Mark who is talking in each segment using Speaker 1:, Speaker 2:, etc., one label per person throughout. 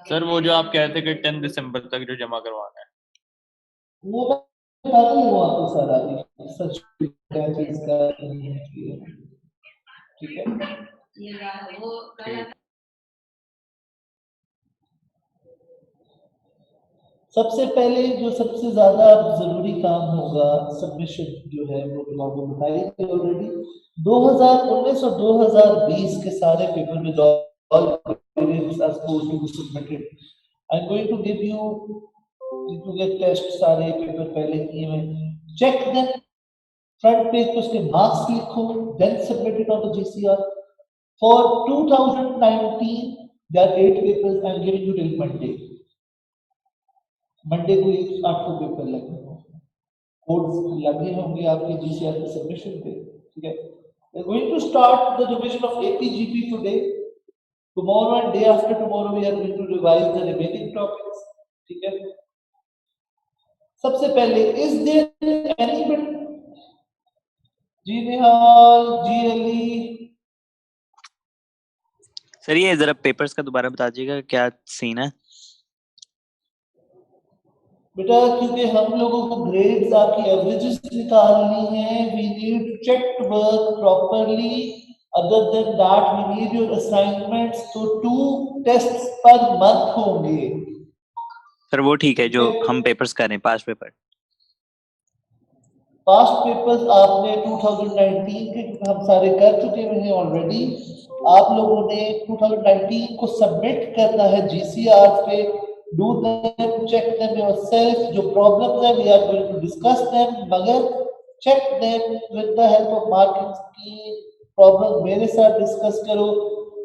Speaker 1: Sir वो जो आप कह रहे थे कि 10 दिसंबर तक जो जमा करवाना है,
Speaker 2: वो मैं बता दूंगा आपको सारा, सच क्या चीज का ठीक है।
Speaker 1: ठीक।
Speaker 2: सबसे पहले जो सबसे ज्यादा जरूरी काम होगा, सबमिशन जो है वो मैं आपको बताई थी ऑलरेडी। 2019 और 2020 के सारे पेपर में all variants are supposed to be submitted. I'm going to give you get test सारे पेपर पहले किए हुए, चेक देम, फ्रंट पेज पे उसके मार्क्स लिखो, then submit it on the GCR. For 2019 there are 8 papers. I'm giving you till Monday. Monday को 800 paper लगे, codes लगे होंगे आपके जीसीआर के सबमिशन पे, ठीक है। We are going to start the revision of APGP today, tomorrow and day after tomorrow we are going to revise the remaining topics, ठीक है। सबसे पहले इज देयर एनीबडी, जी निहाल, जी अली।
Speaker 3: सर ये जरा पेपर्स का दोबारा बता दीजिएगा क्या सीन है।
Speaker 2: बेटा क्योंकि हम लोगों को ग्रेड्स आपकी एवरेजेस निकालनी है, we need check work properly, other than that we need your assignments, तो 2 टेस्ट्स पर मंथ होंगे।
Speaker 3: सर वो ठीक है जो हम पेपर्स कर रहे हैं, पास्ट पेपर।
Speaker 2: पास्ट पेपर्स आपने 2019 के हम सारे कर चुके हैं ऑलरेडी। आप लोगों ने 2019 को सबमिट करना है जीसीआर पे। Do them, check them yourself. जो प्रॉब्लम्स है we are going to discuss them, मगर check them with the help of marking scheme. Problem मेरे साथ डिस्कस करो।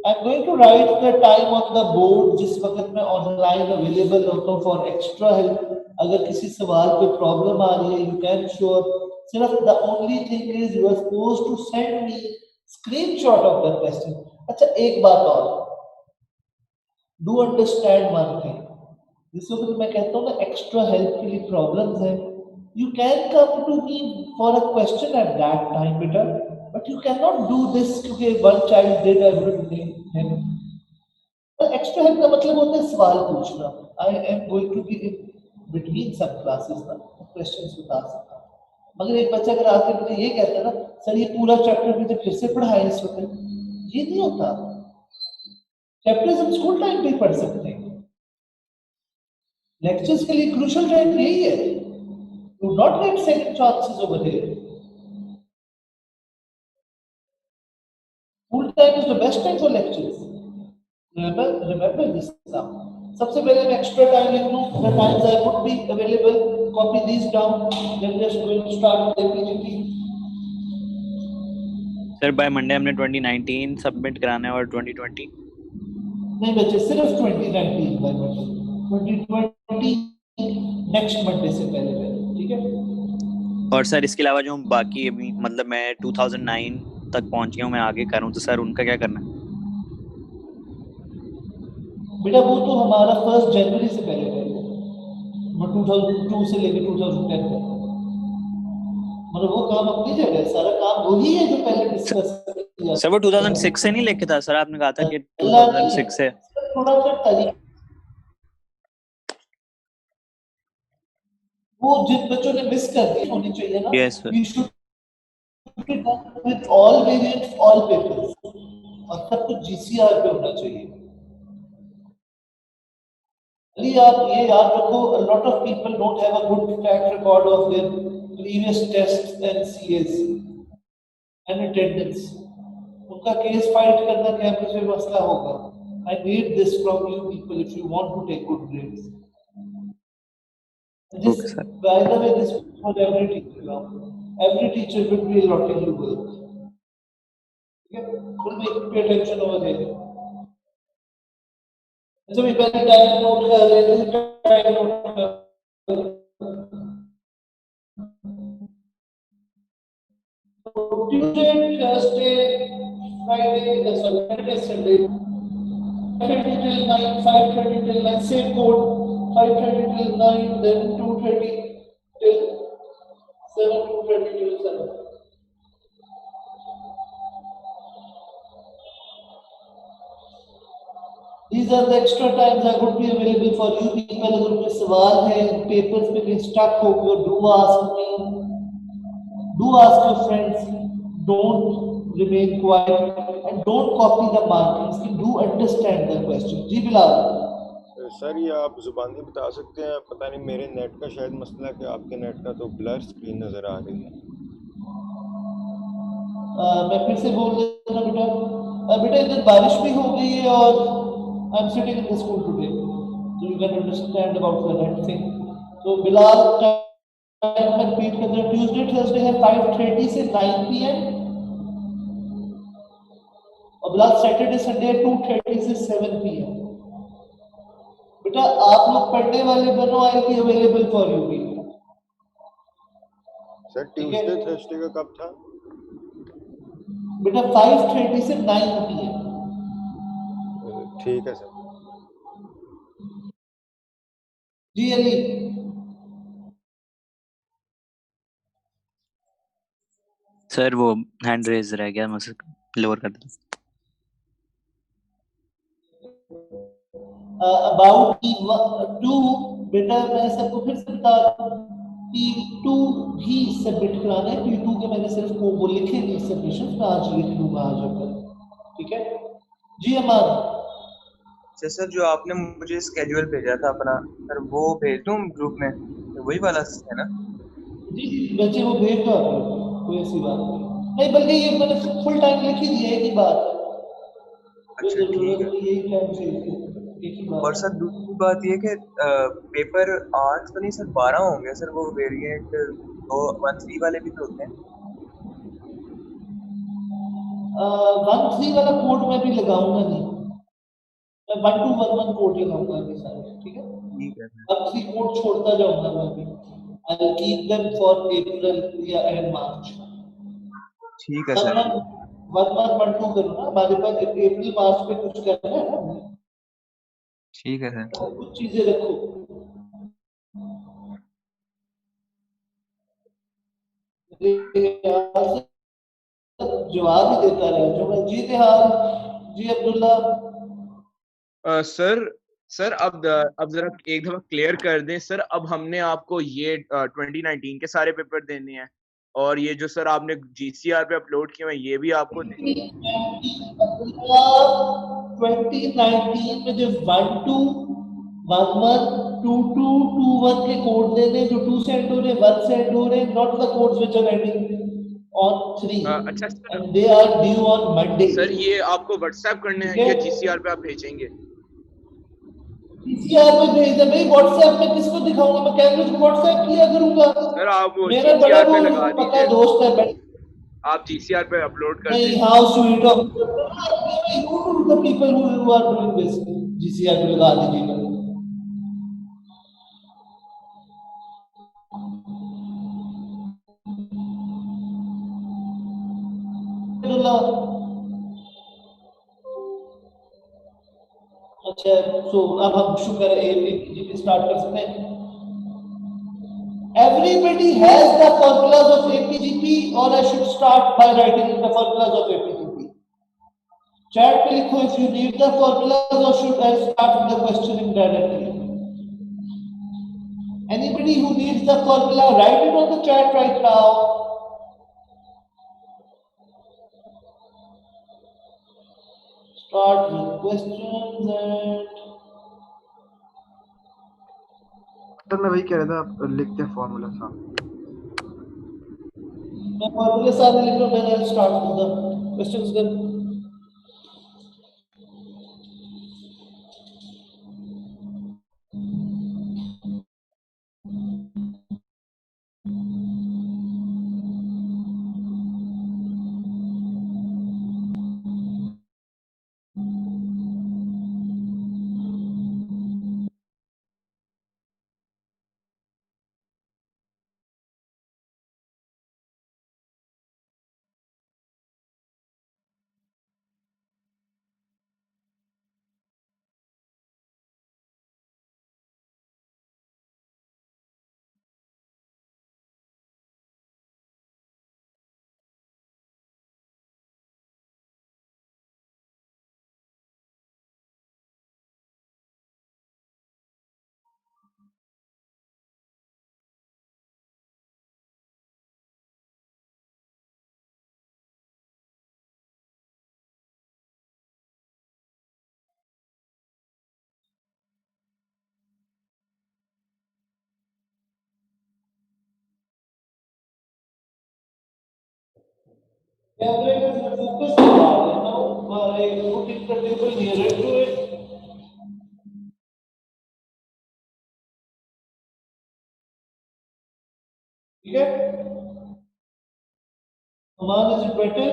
Speaker 2: I am going to write the time on the board, जिस वक्त मैं online available होता हूँ फॉर एक्स्ट्रा हेल्प। अगर किसी सवाल पे प्रॉब्लम आ रही है यू कैन श्योर, सिर्फ the only thing is you are supposed to send me screenshot of the question. अच्छा एक बात और, डू अंडरस्टैंड वन थिंग, जिस वक्त मैं कहता हूँ ना एक्स्ट्रा हेल्प के लिए प्रॉब्लम्स है, you can come to me for a question at that time बेटा, but you can not do this क्योंकि one child did everything. Extra help का मतलब होता है सवाल पूछना। I am going to be in between सब क्लासेस ना, क्वेश्चंस बता सकता हूं। मगर एक बच्चा अगर आके मुझे ये कहता है ना सर ये पूरा चैप्टर मुझे फिर से पढ़ाए इस वक्त, ये नहीं होता। चैप्टर्स हम स्कूल टाइम पे ही पढ़ सकते हैं, लेक्चर्स के लिए क्रूशियल टाइम यही है। Do not gate second chances over here. School time is the best time for lectures. Remember this now. सबसे पहले मैं एक्स्ट्रा टाइम लिख लूं, the times I would be available, copy these down, then just going to start with APGP.
Speaker 3: Sir by Monday हमने 2019 submit कराना है और 2020
Speaker 2: नहीं बच्चे, सिर्फ 2019 बाय मंडे, 2020 नेक्स्ट मंडे से पहले पहले, ठीक है।
Speaker 3: और सर इसके अलावा जो बाकी अभी मतलब मैं 2009 तक पहुंच गया हूँ, मैं आगे कर रहा हूँ, तो सर उनका क्या करना है।
Speaker 2: बेटा वो तो हमारा 1 जनवरी से पहले पहले, वो 2002 से लेकर 2010 तक, मतलब वो काम अपनी जगह है, सारा काम वही है जो पहले डिस्कस किया।
Speaker 3: सर वो 2006 से नहीं लेके था सर, आपने कहा था कि
Speaker 2: अल्लाह नहीं है,
Speaker 3: 2006 से।
Speaker 2: थोड़ा सा तरीका, वो जिन बच्चों ने मिस कर दी होनी चाहिए ना,
Speaker 3: yes sir.
Speaker 2: We should with all variants all papers, और सब कुछ जीसीआर पे होना चाहिए। अली आप ये याद रखो, a lot of people don't have a good track record of their previous tests and CAs and attendance. उनका केस फाइट करना कैंपस में मसला होगा। I need this from you people if you want to take good grades. This,
Speaker 3: okay sir.
Speaker 2: by the way, this for every teacher now. Every teacher will be allotting you work. Okay? Will make pay attention over there. अच्छा भी पहले time note कर लेते, time note कर Tuesday, Thursday, Friday, Saturday, Sunday, 5:30 till 9, 5:30 till 9, same code, 5:30 till 9, then 2:30 till 7, 2:30 till 7. These are the extra times I would be available for you people. अगर कोई सवाल है पेपर्स पे कहीं स्टक हो गए, do ask me, do ask your friends, don't remain quiet and don't copy the markings. Do understand the question. जी Bilal.
Speaker 4: Sir ये आप जुबानी बता सकते हैं, पता नहीं मेरे नेट का शायद मसला है कि आपके नेट का तो ब्लर स्क्रीन नज़र आ रही है।
Speaker 2: मैं फिर से बोल देता हूँ बेटा, बेटा इधर बारिश भी हो गई है और I am sitting in the school today, so you can understand about the net thing. तो बिलाल टाइम में रिपीट कर रहे हैं, ट्यूसडे थर्सडे है 5:30 से 9 PM, और बिलाल सैटरडे संडे 2:30 से 7 PM। बेटा आप लोग पढ़ने वाले बनो, I be available for you people.
Speaker 4: Sir Tuesday Thursday का कब था?
Speaker 2: बेटा 5:30 से 9 PM।
Speaker 4: ठीक है सर।
Speaker 2: जी अली।
Speaker 3: सर वो हैंड रेज रह गया, मुझसे लोअर कर दो।
Speaker 2: अबाउट T2 बेटा मैं सबको फिर से बता दूं, T2 भी सबमिट कराना है। T2 के मैंने सिर्फ वो लिखे नहीं सबमिशन, मैं आज लिख लूंगा आज अगर, ठीक है जी अमान।
Speaker 5: सर जो आपने मुझे स्केड्यूल भेजा था अपना, सर वो भेज दूं ग्रुप में, तो वही वाला है ना?
Speaker 2: जी जी बच्चे वो भेज दो आप, कोई ऐसी बात नहीं, बल्कि ये मैंने फुल टाइम लिख ही दिया है, एक ही बात है, कोई
Speaker 5: अच्छा ठीक
Speaker 2: जरूरत
Speaker 5: है।
Speaker 2: नहीं यही टाइम चाहिए, एक ही बात
Speaker 5: और सर दूसरी बात ये कि पेपर 8 तो नहीं सर 12 होंगे सर, वो वेरिएंट तो 1-3 वाले भी तो होते हैं।
Speaker 2: 1-3 वाला कोड मैं भी लगाऊंगा नहीं, मैं 1-2-1-1 कोड लगाऊंगा अभी सारे, ठीक है।
Speaker 5: ठीक है सर।
Speaker 2: 1-3 कोड छोड़ता जाऊंगा मैं भी, I will keep them for अप्रैल या एंड मार्च।
Speaker 5: ठीक है सर।
Speaker 2: 1-1-1-2 करो ना, हमारे पास अप्रैल मार्च में कुछ करना है ना,
Speaker 5: ठीक है सर।
Speaker 2: कुछ चीजें रखो। जवाब ही देता रहे जो मैं जी हाल। जी अब्दुल्ला।
Speaker 6: सर सर अब जरा एक दफा क्लियर कर दें सर, अब हमने आपको ये 2019 के सारे पेपर देने हैं, और ये जो सर आपने GCR पे अपलोड किए हैं ये भी आपको देने हैं।
Speaker 2: 2019 में जो 1-2-1-1 2-2-2-1 के कोड देने, जो 2 सेंड हो रहे 1 सेंड हो रहे, not the codes which are ending on 3
Speaker 6: अच्छा sir,
Speaker 2: and they are due on Monday।
Speaker 6: Sir ये आपको व्हाट्सएप करने हैं या GCR पे आप भेजेंगे?
Speaker 2: GCR पे भेज दे भाई, व्हाट्सएप में किसको दिखाऊंगा मैं, कैमरे को व्हाट्सएप किया करूंगा
Speaker 6: सर आप वो
Speaker 2: मेरा बड़ा
Speaker 6: GCR पे
Speaker 2: वो
Speaker 6: लगा
Speaker 2: पक्का
Speaker 6: दीजिए,
Speaker 2: दोस्त है भाई।
Speaker 6: आप GCR पे अपलोड कर
Speaker 2: नहीं,
Speaker 6: दीजिए।
Speaker 2: How sweet of you to the people who are doing this, GCR पे लगा दीजिएगा। अच्छा सो अब हम शुक्र है APGP स्टार्ट कर सकते हैं। Everybody has the formulas of APGP or I should start by writing the formulas of APGP? Chat पे लिखो if you need the formulas or should I start with the questioning directly? Anybody who needs the formula, write it on the chat right now. Start with questions and
Speaker 7: sir मैं वही कह रहा था, आप लिखते हैं फॉर्मूला साहब।
Speaker 2: मैं फॉर्मूले सारे लिख रहा हूँ, then I'll start with the questions then. Camera is focus now by putting the table nearer to it. ठीक है? Aman, is it better?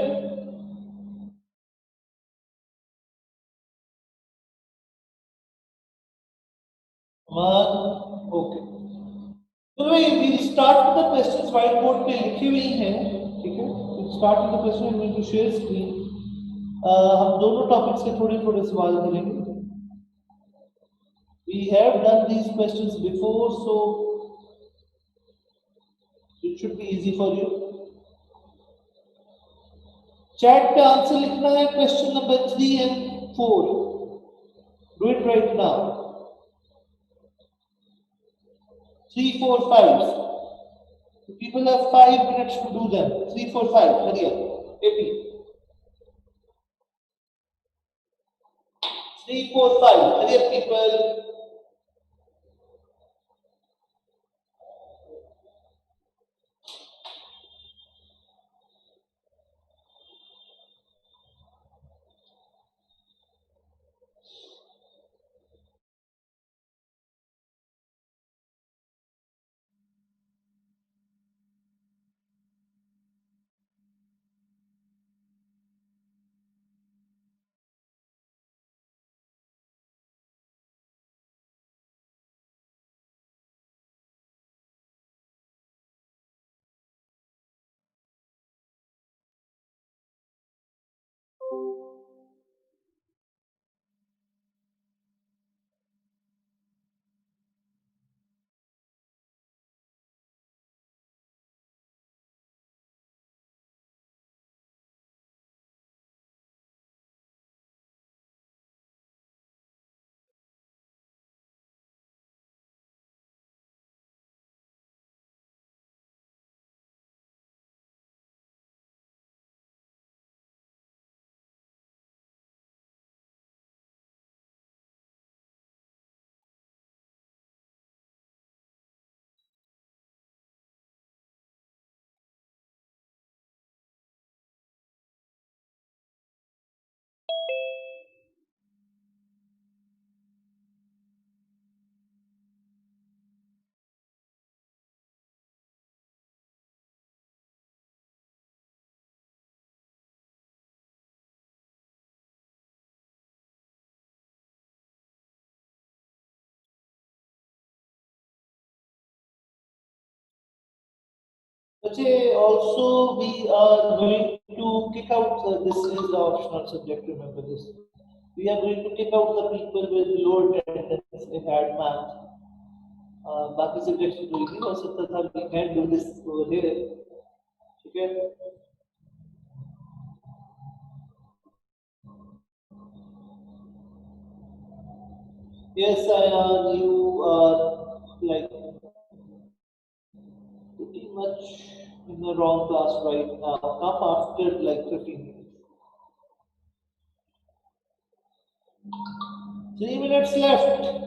Speaker 2: Aman, okay. तो we'll start with the questions whiteboard पे लिखी हुई हैं, ठीक है? We'll start with the question. I'm going to share screen. हम दोनों टॉपिक्स के थोड़े-थोड़े सवाल करेंगे. We have done these questions before, so it should be easy for you. Chat पे आंसर लिखना है question number 3 and 4. Do it right now. 3, 4, 5. People have 5 minutes to do them. 3, 4, 5. Hurry up. AP. 3, 4, 5. Hurry up, people. Okay, also we are going to kick out, this is the optional subject, remember this. We are going to kick out the people with low attendance in had math. बाकी subjects तो नहीं हो सकता था, we can do this over here. ठीक है? Yes, Ayan, you are like pretty much in the wrong class right now. Come after like 15 minutes. 3 minutes left.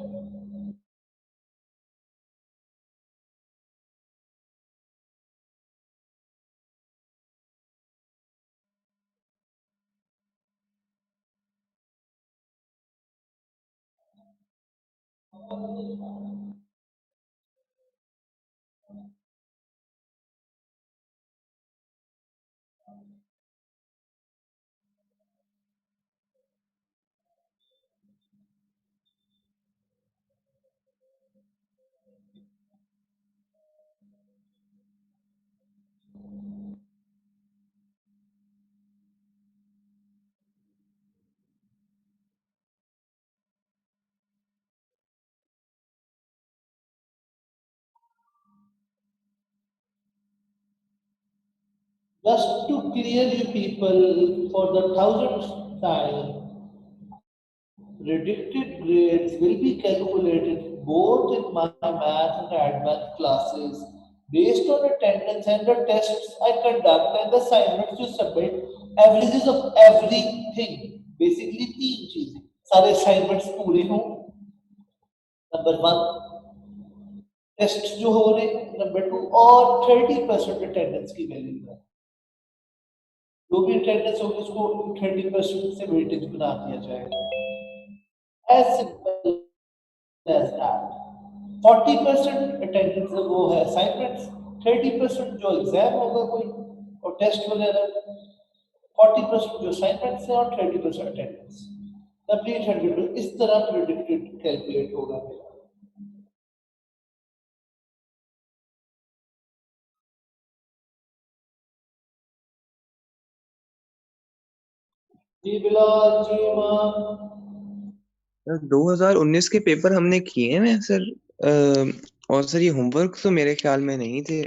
Speaker 2: Just to clear you people for the 1000th time, predicted grades will be calculated both in my math and advanced classes based on attendance and the tests I conduct and the assignments you submit, averages of everything. Basically, तीन चीजें, सारे assignments पूरे हों. Number 1, tests जो हो रहे हैं. Number 2, और 30% attendance की वैल्यू है. जो भी अटेंडेंस होगी उसको 20% से वेटेज बना दिया जाएगा। As simple as that. 40% attendance वो है असाइनमेंट्स, 30% जो एग्जाम होगा कोई और टेस्ट वगैरह, 40% जो असाइनमेंट्स है और 30% अटेंडेंस। कंप्लीट 100 इस तरह प्रेडिक्टेड कैलकुलेट होगा मेरा। जी बिलाल जी इमाम।
Speaker 5: 2019 के पेपर हमने किए हैं सर। और सर ये होमवर्क तो मेरे ख्याल में नहीं थे,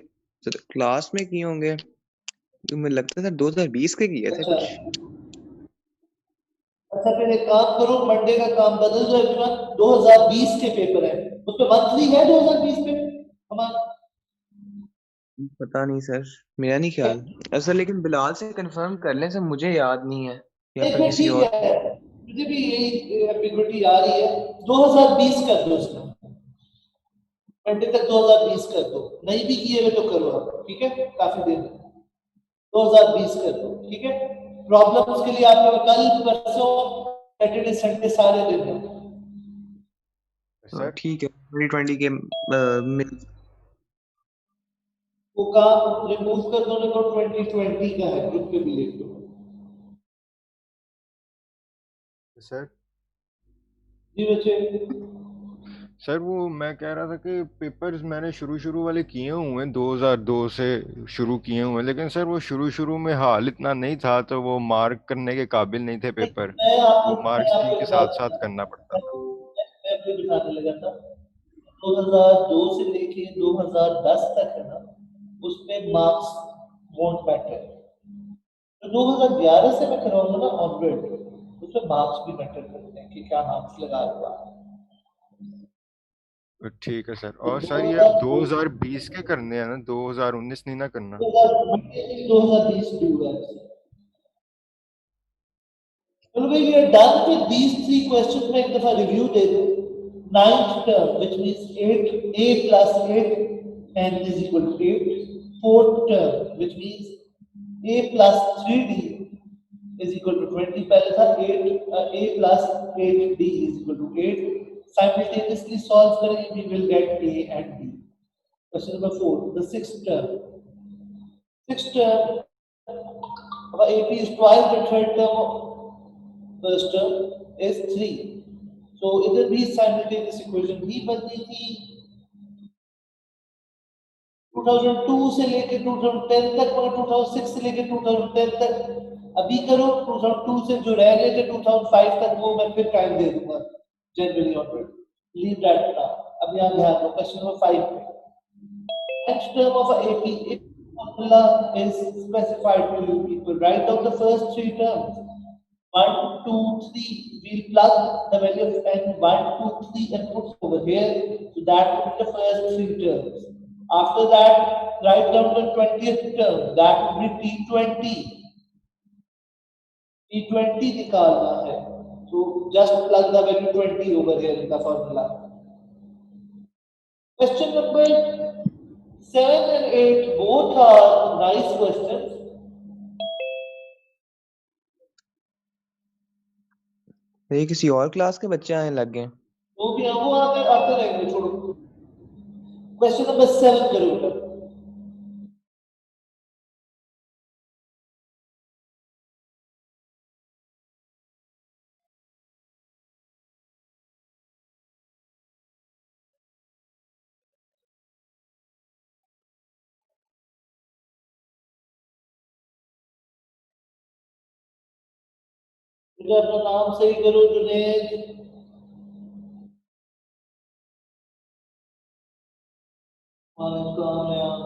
Speaker 5: सर क्लास में किए होंगे, तो मुझे लगता है सर 2020 के किए थे
Speaker 2: अच्छा
Speaker 5: कुछ।
Speaker 2: अच्छा, फिर एक काम करो, मंडे का काम बदल दो इरफान, 2020 के पेपर है, उसमें मंथली है 2020 में हमारा।
Speaker 5: पता नहीं सर, मेरा नहीं ख्याल ऐसा, लेकिन बिलाल से कंफर्म कर लें सर, मुझे याद नहीं है, या फिर
Speaker 2: देखिए
Speaker 5: किसी
Speaker 2: ठीक
Speaker 5: और।
Speaker 2: है, मुझे भी यही एम्बिग्विटी आ रही है। 2020 कर दो उसमें, मंडे तक 2020 कर दो, नहीं भी किए हुए तो करो आप, ठीक है, काफी दिन है। 2020 कर दो, ठीक है। प्रॉब्लम्स के लिए आप लोग कल परसों सैटरडे संडे सारे दिन है।
Speaker 5: हाँ,
Speaker 4: सर
Speaker 5: ठीक है, 2020 के
Speaker 2: वो काम रिमूव कर दो, तो 2020 का है, ग्रुप पे भी लिख दो।
Speaker 4: सर
Speaker 2: जी बच्चे।
Speaker 4: सर वो मैं कह रहा था कि पेपर्स मैंने शुरू वाले किए हुए हैं, 2002 से शुरू किए हुए हैं, लेकिन सर वो शुरू में हाल इतना नहीं था तो वो मार्क करने के काबिल नहीं थे पेपर। वो
Speaker 2: मैं
Speaker 4: मार्क्स शीट
Speaker 2: आपको
Speaker 4: के साथ साथ
Speaker 2: बताता
Speaker 4: करना पड़ता था।
Speaker 2: मैं आपको बताने लगा था। 2002 से लेके 2010 तक है ना, उसमें मार्क्स वोंट मैटर। तो 2011 से मैं कराऊंगा ना ऑनवर्ड, उसमें मार्क्स भी मैटर करते हैं कि क्या मार्क्स लगा हुआ है।
Speaker 4: तो ठीक है सर, और
Speaker 2: तो
Speaker 4: सर ये अब 2020 के करने हैं ना, 2019 नहीं ना करना।
Speaker 2: 2020 ड्यू है। चलो भाई, we are done with these three questions में एक दफा रिव्यू दे दो। Ninth term, which means 8a plus 8 n is equal to 8. Fourth term, which means a plus 3d is equal to 20. पहले था 8 a plus 8d is equal to 8. Simultaneously solve करेंगे, we will get a and b. Question number 4, the sixth term. Sixth term, our AP is twice the third term of first term is 3. So इधर भी simultaneous equation ही बनती थी। 2002 से लेके 2010 तक, मगर 2006 से लेके 2010 तक अभी करो। 2002 से जो रह गए थे 2005 तक, वो मैं फिर टाइम दे दूंगा जनवरी ऑनवर्ड। Leave that now. अब यहाँ ध्यान दो, क्वेश्चन नंबर 5 पे next term of a AP, if formula is specified to you people, write down the first three terms. 1, 2, 3. We'll plug the value of n 1, 2, 3 and put over here. So that will be the first three terms. After that, write down the 20th term. That will be T20. T20 निकालना है. So just plug the value 20 over here in the formula. Question number 7 and 8 both are nice questions.
Speaker 5: ये किसी और class के बच्चे आने लग गए।
Speaker 2: वो भी वो आते आते रहेंगे, छोड़ो। क्वेश्चन नंबर 7 करो बेटा। बेटा अपना नाम सही करो, जुनेद। वालेकुम यार।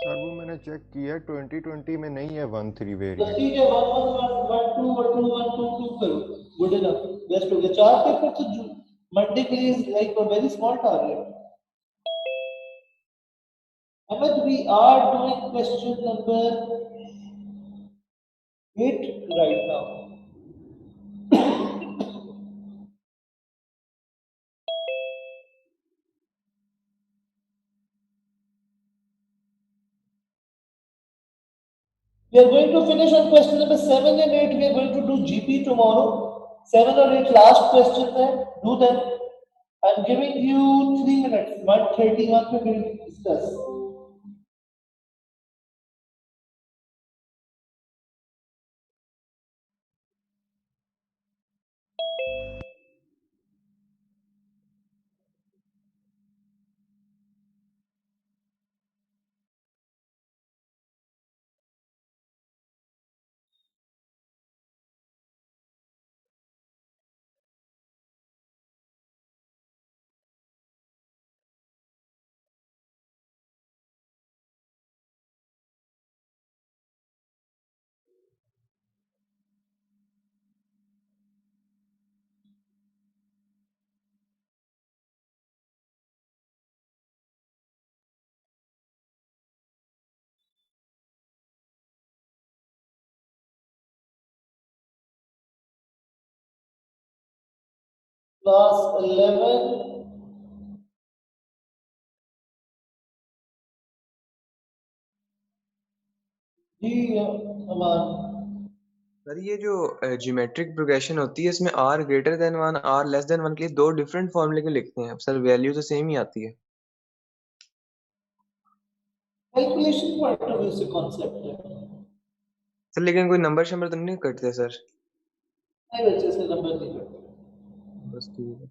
Speaker 4: सर वो मैंने चेक किया, 2020 में नहीं है 1-3
Speaker 2: बस
Speaker 4: वेरिएंट।
Speaker 2: ठीक है, 1 1 1 1 2 1 2 1 2 2 करो। गुड इनफ, बेस्ट हो गया। चार पेपर तो मंडे के लिए like a very small target. Ahmed, we are doing question number 8 right now. We are going to finish on question number 7 and 8. We are going to do GP tomorrow. 7 or 8 last questions है. Do them. I'm giving you 3 minutes. 1:31 पे we will discuss. Class 11. जी Aman.
Speaker 5: Sir ये जो geometric progression होती है इसमें r greater than 1 r less than 1 के लिए दो डिफरेंट फॉर्मूले क्यों लिखते हैं सर? वैल्यू तो सेम ही आती है.
Speaker 2: कैलकुलेशन पॉइंट ऑफ व्यू से कॉन्सेप्ट है.
Speaker 5: सर लेकिन कोई नंबर शंबर तो नहीं कटते सर?
Speaker 2: नहीं बच्चे से नंबर नहीं करते.
Speaker 5: बस ठीक है.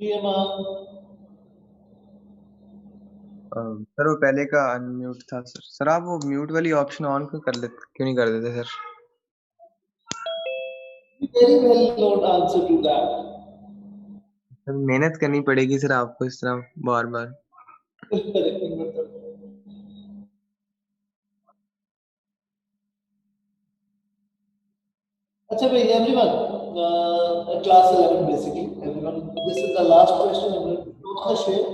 Speaker 2: जी अमान.
Speaker 5: सर वो पहले का अनम्यूट था सर. सर आप वो म्यूट वाली ऑप्शन ऑन क्यों नहीं कर देते sir?
Speaker 2: Very well known answer to that.
Speaker 5: Sir मेहनत करनी पड़ेगी सर आपको इस तरह बार बार.
Speaker 2: अच्छा भाई everyone, class 11 basically everyone, this is the last question. I'm going to close the share.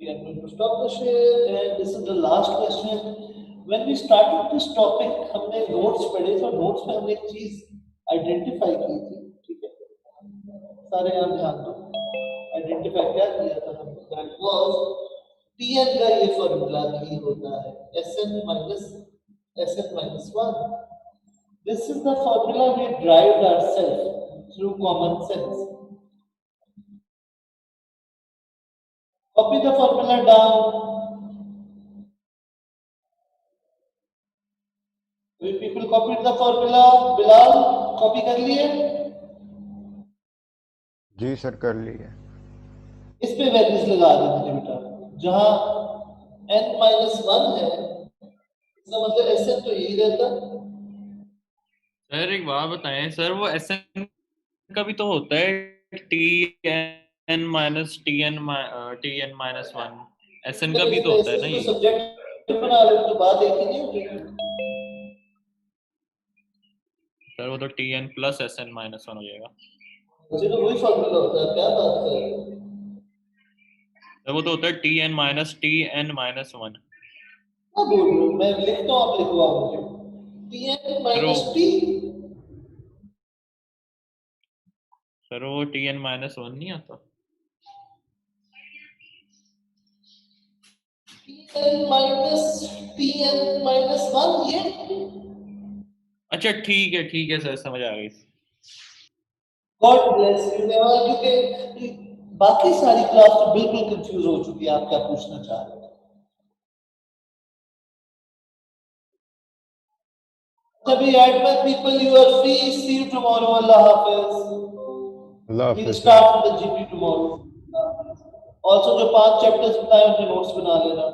Speaker 2: We are going to stop the share and this is the last question. When we started this topic, हमने notes पढ़े तो notes में हमने एक चीज identify की थी. ठीक है, सारे यहाँ ध्यान दो. Identify क्या किया था हमने? That was Tn का ये फॉर्मूला नहीं होता है Sn minus Sn minus 1. This is the formula we derived ourselves through common sense. Copy the formula down. We people copied the formula. Bilal, copy कर लिए?
Speaker 4: जी सर कर लिया.
Speaker 2: इस पे वैल्यूज लगा देंगे बेटा. जहां n minus 1 है, इसका मतलब Sn तो यही रहता.
Speaker 1: सर एक बात बताएं सर, वो Sn का भी तो होता है Tn minus Tn minus 1. Sn का भी तो होता है ना ये.
Speaker 2: सब्जेक्ट बना लो तो बात एक ही नहीं होगी.
Speaker 1: सर वो तो Tn plus Sn minus 1 हो जाएगा.
Speaker 2: मुझे तो वही फॉर्मूला होता है. क्या बात कर रहे हो?
Speaker 1: सर वो तो होता है Tn minus 1.
Speaker 2: क्या बोल रहे हो? मैं लिखता हूँ, आप लिखवाओ मुझे. Tn minus T.
Speaker 1: सर वो Tn minus 1 नहीं आता.
Speaker 2: Tn minus 1 ये.
Speaker 1: अच्छा ठीक है सर, समझ आ गई.
Speaker 2: God bless you. क्योंकि बाकी सारी क्लास तो बिल्कुल कंफ्यूज हो चुकी है. आप क्या पूछना चाह रहे हो? Be admit people, you are free. See you tomorrow. Allah Hafiz.
Speaker 4: Allah
Speaker 2: We'll
Speaker 4: हाफिज़.
Speaker 2: start the GP tomorrow. Also, जो 5 chapters बताए उनके notes बना लेना.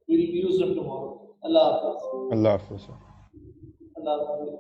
Speaker 2: We'll use them tomorrow. Allah Hafiz.
Speaker 4: अल्लाह हाफिज़.
Speaker 2: Allah Hafiz.